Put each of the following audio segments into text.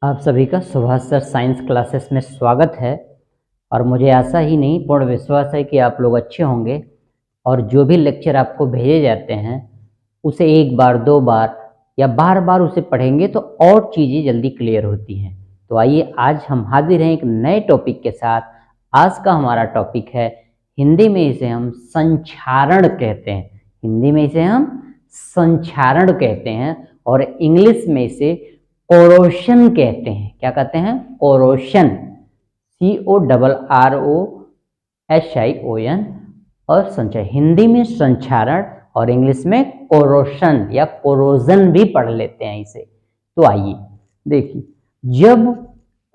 आप सभी का सुभाष सर साइंस क्लासेस में स्वागत है। और मुझे आशा ही नहीं पूर्ण विश्वास है कि आप लोग अच्छे होंगे और जो भी लेक्चर आपको भेजे जाते हैं उसे एक बार दो बार या बार बार उसे पढ़ेंगे तो और चीज़ें जल्दी क्लियर होती हैं। तो आइए आज हम हाजिर हैं एक नए टॉपिक के साथ। आज का हमारा टॉपिक है, हिंदी में इसे हम संचारण कहते हैं। हिंदी में इसे हम संचारण कहते हैं और इंग्लिश में इसे कोरोशन कहते हैं। क्या कहते हैं? कोरोशन, CORROSION और संचारण। हिंदी में संचारण और इंग्लिश में कोरोशन या कोरोजन भी पढ़ लेते हैं इसे। तो आइए देखिए, जब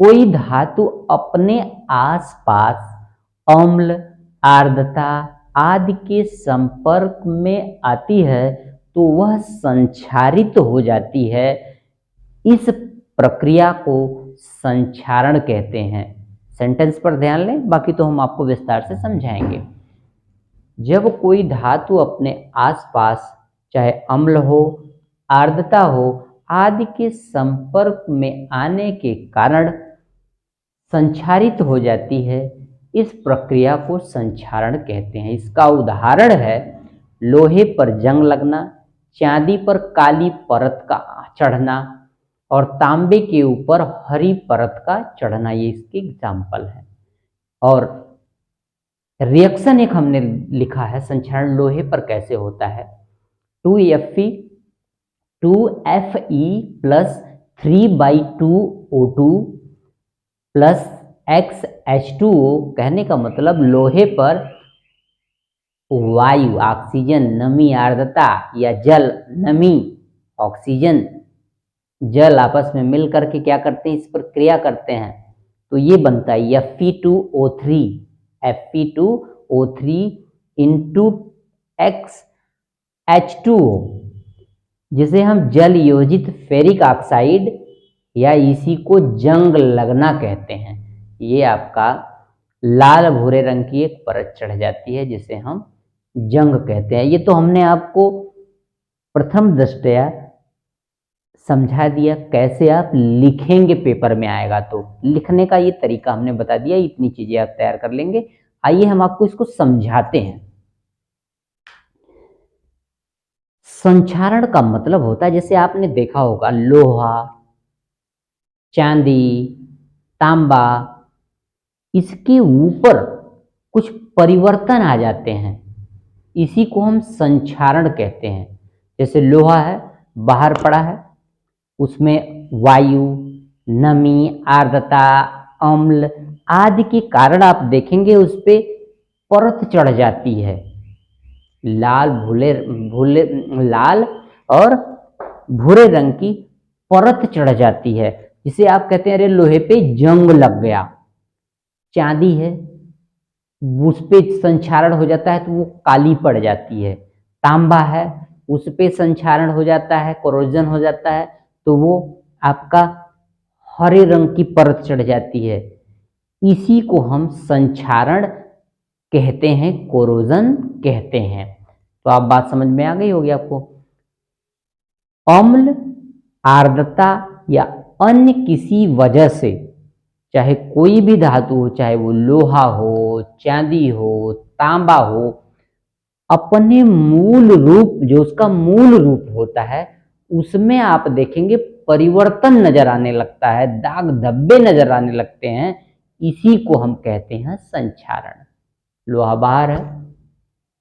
कोई धातु अपने आसपास अम्ल, आर्द्रता आदि के संपर्क में आती है तो वह संचारित हो जाती है। इस प्रक्रिया को संचारण कहते हैं। सेंटेंस पर ध्यान लें, बाकी तो हम आपको विस्तार से समझाएंगे। जब कोई धातु अपने आसपास चाहे अम्ल हो, आर्द्रता हो आदि के संपर्क में आने के कारण संचारित हो जाती है, इस प्रक्रिया को संचारण कहते हैं। इसका उदाहरण है लोहे पर जंग लगना, चांदी पर काली परत का चढ़ना और तांबे के ऊपर हरी परत का चढ़ना। ये इसके एग्जाम्पल है। और रिएक्शन एक हमने लिखा है संचारण लोहे पर कैसे होता है। 2Fe 2Fe plus 3/2O2 plus XH2O। कहने का मतलब लोहे पर वायु, ऑक्सीजन, नमी, आर्द्रता या जल, नमी, ऑक्सीजन, जल आपस में मिल करके क्या करते हैं, इस पर क्रिया करते हैं तो ये बनता है Fe2O3 Fe2O3 इंटू XH2O, जिसे हम जल योजित फेरिक ऑक्साइड या इसी को जंग लगना कहते हैं। ये आपका लाल भूरे रंग की एक परत चढ़ जाती है जिसे हम जंग कहते हैं। ये तो हमने आपको प्रथम दृष्टया समझा दिया, कैसे आप लिखेंगे पेपर में आएगा तो लिखने का ये तरीका हमने बता दिया। इतनी चीजें आप तैयार कर लेंगे। आइए हम आपको इसको समझाते हैं। संचारण का मतलब होता है, जैसे आपने देखा होगा लोहा, चांदी, तांबा, इसके ऊपर कुछ परिवर्तन आ जाते हैं, इसी को हम संचारण कहते हैं। जैसे लोहा है, बाहर पड़ा है, उसमें वायु, नमी, आर्द्रता, अम्ल आदि के कारण आप देखेंगे उस पे परत चढ़ जाती है, लाल लाल और भूरे रंग की परत चढ़ जाती है, जिसे आप कहते हैं अरे लोहे पे जंग लग गया। चांदी है, उस पे संचारण हो जाता है तो वो काली पड़ जाती है। तांबा है, उस पे संचारण हो जाता है, कोरोजन हो जाता है तो वो आपका हरे रंग की परत चढ़ जाती है। इसी को हम संचारण कहते हैं, कोरोजन कहते हैं। तो आप बात समझ में आ गई होगी आपको। अम्ल, आर्द्रता या अन्य किसी वजह से, चाहे कोई भी धातु हो, चाहे वो लोहा हो, चांदी हो, तांबा हो, अपने मूल रूप, जो उसका मूल रूप होता है, उसमें आप देखेंगे परिवर्तन नजर आने लगता है, दाग धब्बे नजर आने लगते हैं। इसी को हम कहते हैं संचारण। लोहा बाहर है,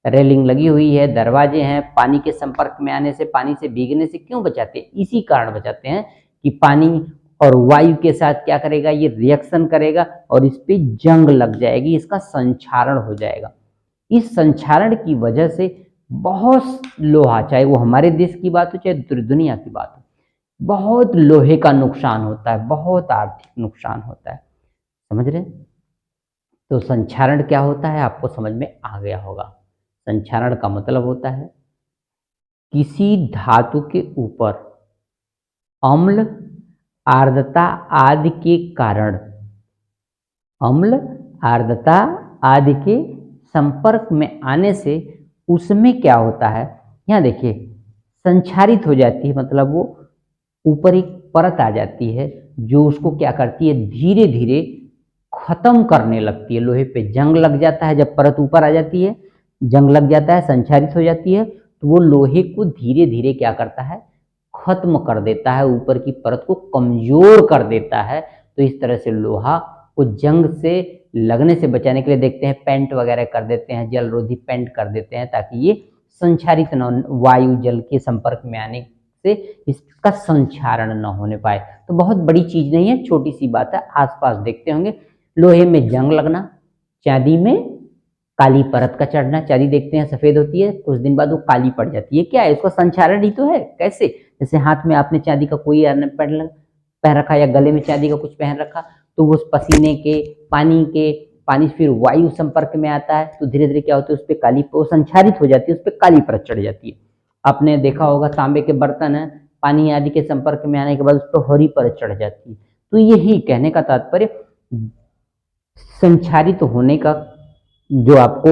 रेलिंग लगी हुई है, दरवाजे हैं, पानी के संपर्क में आने से, पानी से भीगने से क्यों बचाते हैं? इसी कारण बचाते हैं कि पानी और वायु के साथ क्या करेगा, ये रिएक्शन करेगा और इस पे जंग लग जाएगी, इसका संचारण हो जाएगा। इस संचारण की वजह से बहुत लोहा, चाहे वो हमारे देश की बात हो चाहे पूरी दुनिया की बात हो, बहुत लोहे का नुकसान होता है, बहुत आर्थिक नुकसान होता है। समझ रहे? तो संचारण क्या होता है आपको समझ में आ गया होगा। संचारण का मतलब होता है किसी धातु के ऊपर अम्ल, आर्द्रता आदि के कारण, अम्ल, आर्द्रता आदि के संपर्क में आने से उसमें क्या होता है, यहाँ देखिए संचारित हो जाती है, मतलब वो ऊपर एक परत आ जाती है जो उसको क्या करती है, धीरे धीरे खत्म करने लगती है। लोहे पे जंग लग जाता है, जब परत ऊपर आ जाती है, जंग लग जाता है, संक्षारित हो जाती है, तो वो लोहे को धीरे धीरे क्या करता है, खत्म कर देता है, ऊपर की परत को कमजोर कर देता है। तो इस तरह से लोहा को जंग से लगने से बचाने के लिए देखते हैं पेंट वगैरह कर देते हैं, जल रोधी पेंट कर देते हैं, ताकि ये संक्षारित न, वायु जल के संपर्क में आने से इसका संक्षारण न होने पाए। तो बहुत बड़ी चीज नहीं है, छोटी सी बात है, आसपास देखते होंगे। लोहे में जंग लगना, चांदी में काली परत का चढ़ना। चांदी देखते हैं सफेद होती है, कुछ दिन बाद वो काली पड़ जाती है। क्या है, इसका संक्षारण ही तो है। कैसे, जैसे हाथ में आपने चांदी का कोई पहन रखा या गले में चांदी का कुछ पहन रखा, तो वो पसीने के, पानी फिर वायु संपर्क में आता है, तो धीरे धीरे क्या होता है, उस पर काली, वो संक्षारित हो जाती है, उस पर काली परत चढ़ जाती है। आपने देखा होगा तांबे के बर्तन है, पानी आदि के संपर्क में आने के बाद उस पर हरी परत चढ़ जाती है। तो यही कहने का तात्पर्य, संक्षारित होने का जो आपको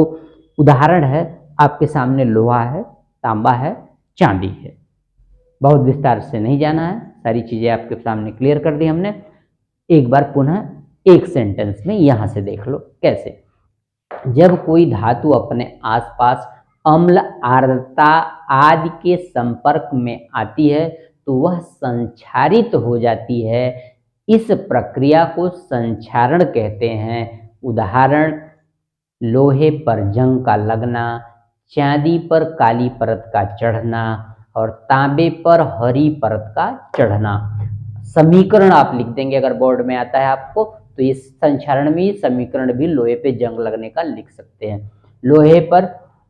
उदाहरण है, आपके सामने लोहा है, तांबा है, चांदी है। बहुत विस्तार से नहीं जाना है, सारी चीजें आपके सामने क्लियर कर दी हमने। एक बार पुनः एक सेंटेंस में यहां से देख लो कैसे। जब कोई धातु अपने आसपास अम्ल, आर्द्रता आदि के संपर्क में आती है तो वह संक्षारित हो जाती है। इस प्रक्रिया को संक्षारण कहते हैं। उदाहरण, लोहे पर जंग का लगना, चांदी पर काली परत का चढ़ना और तांबे पर हरी परत का चढ़ना। समीकरण आप लिख देंगे अगर बोर्ड में आता है आपको, तो इस संक्षारण में समीकरण भी लोहे पे जंग लगने का लिख सकते हैं। लोहे पर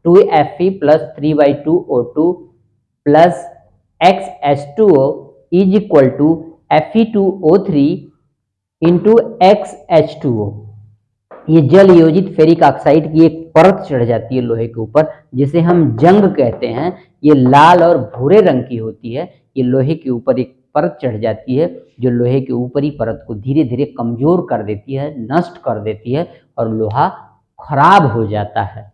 2Fe plus 3/2O2 plus XH2O is equal to Fe2O3 into XH2O। ये जल योजित फेरिक ऑक्साइड की एक परत चढ़ जाती है लोहे के ऊपर, जिसे हम जंग कहते हैं। ये लाल और भूरे रंग की होती है। ये लोहे के ऊपर एक परत चढ़ जाती है जो लोहे के ऊपरी परत को धीरे धीरे कमजोर कर देती है, नष्ट कर देती है और लोहा खराब हो जाता है।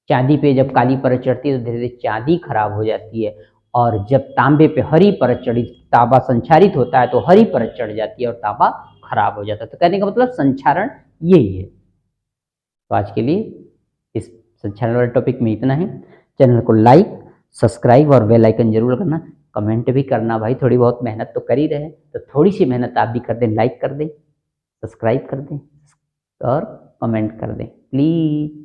चांदी पे जब काली परत चढ़ती है तो धीरे धीरे चांदी खराब हो जाती है, और जब तांबे पे हरी परत चढ़ी, तांबा संक्षारित होता है तो हरी परत चढ़ जाती है और तांबा खराब हो जाता है। तो कहने का मतलब संक्षारण यही है। तो आज के लिए इस संक्षारण वाले टॉपिक में इतना ही। चैनल को लाइक, सब्सक्राइब और बेल आइकन जरूर करना। कमेंट भी करना भाई, थोड़ी बहुत मेहनत तो कर ही रहे, तो थोड़ी सी मेहनत आप भी कर दें, लाइक कर दें, सब्सक्राइब कर दें और कमेंट कर दें प्लीज।